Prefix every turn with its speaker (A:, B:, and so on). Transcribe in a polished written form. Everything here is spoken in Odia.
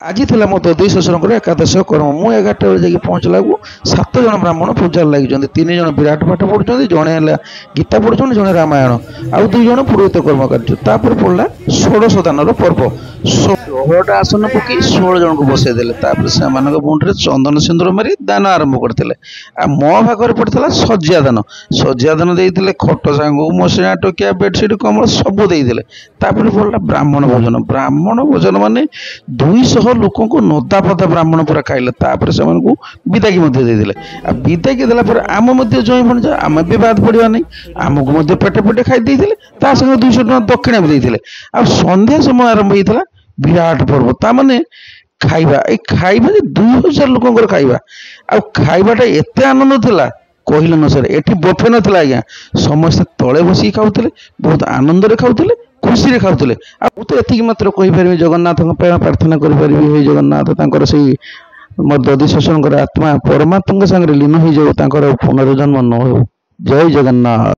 A: ଆଜି ଥିଲା ମୋ ଦଧି ଶ୍ୱଶୁରଙ୍କର ଏକାଦଶ କର୍ମ। ମୁଁ 11ଟା ବେଳେ ଯାଇକି ପହଞ୍ଚିଲା ବେଳକୁ 7 ଜଣ ବ୍ରାହ୍ମଣ ପୂଜାରେ ଲାଗିଛନ୍ତି। 3 ଜଣ ବିରାଟ ପାଠ ପଢୁଛନ୍ତି, ଜଣେ ହେଲା ଗୀତା ପଢୁଛନ୍ତି, ଜଣେ ରାମାୟଣ, ଆଉ 2 ଜଣ ପୁରୋହିତ କର୍ମ କାର୍ଯ୍ୟ। ତାପରେ ପଡିଲା ଷୋଡଶ ଦାନର ପର୍ବ। 16ଟା ଆସନ ପକେଇ 16 ଜଣଙ୍କୁ ବସେଇ ଦେଲେ। ତାପରେ ସେମାନଙ୍କ ମୁଣ୍ଡରେ ଚନ୍ଦନ ସିନ୍ଦୁର ମାରି ଦାନ ଆରମ୍ଭ କରିଥିଲେ। ଆଉ ମୋ ଭାଗରେ ପଡିଥିଲା ଶଯ୍ୟା ଦାନ। ଶଯ୍ୟା ଦାନ ଦେଇଥିଲେ, ଖଟ ସାଙ୍ଗକୁ ମସିଣା, ଟକିଆ, ବେଡସିଟ୍, କମଳ ସବୁ ଦେଇଥିଲେ। ତାପରେ ପଡିଲା ବ୍ରାହ୍ମଣ ଭୋଜନ। ବ୍ରାହ୍ମଣ ଭୋଜନ ମାନେ 200 ଲୋକଙ୍କୁ ନଦାପଦା ବ୍ରାହ୍ମଣ ପୁରା ଖାଇଲେ। ତାପରେ ସେମାନଙ୍କୁ ବିଦାକି ମଧ୍ୟ ଦେଇଦେଲେ। ଆଉ ବିଦାକି ଦେଲା ପରେ ଆମ ମଧ୍ୟ ଜୟ ଭଣଜା, ଆମେ ବି ବାଦ ପଡିବା ନାହିଁ, ଆମକୁ ମଧ୍ୟ ପେଟେ ପେଟେ ଖାଇ ଦେଇଥିଲେ। ତା ସାଙ୍ଗେ 200 ଟଙ୍କା ଦକ୍ଷିଣା ବି ଦେଇଥିଲେ। ଆଉ ସନ୍ଧ୍ୟା ସମୟ ଆରମ୍ଭ ହେଇଥିଲା ବିରାଟ ପର୍ବ। ତା ମାନେ ଖାଇବା, ଏଇ ଖାଇବା ଯେ 2000 ଲୋକଙ୍କର ଖାଇବା। ଆଉ ଖାଇବାଟା ଏତେ ଆନନ୍ଦ ଥିଲା କହିଲେ ନ ସରେ। ଏଠି ବଫେ ନଥିଲା ଆଜ୍ଞା, ସମସ୍ତେ ତଳେ ବସିକି ଖାଉଥିଲେ, ବହୁତ ଆନନ୍ଦରେ ଖାଉଥିଲେ, ଖୁସିରେ ଖାଉଥିଲେ। ଆଉ ମୁଁ ତ ଏତିକି ମାତ୍ର କହିପାରିବି, ଜଗନ୍ନାଥଙ୍କ ପାଇଁ ପ୍ରାର୍ଥନା କରିପାରିବି, ହେ ଜଗନ୍ନାଥ ତାଙ୍କର ସେଇ ମୋ ଦଧି ଶ୍ୱଶୁରଙ୍କର ଆତ୍ମା ପରମାତ୍ମାଙ୍କ ସାଙ୍ଗରେ ଲୀନ ହେଇଯାଉ, ତାଙ୍କର ପୁନର୍ଜନ୍ମ ନ ହଉ। ଜୟ ଜଗନ୍ନାଥ।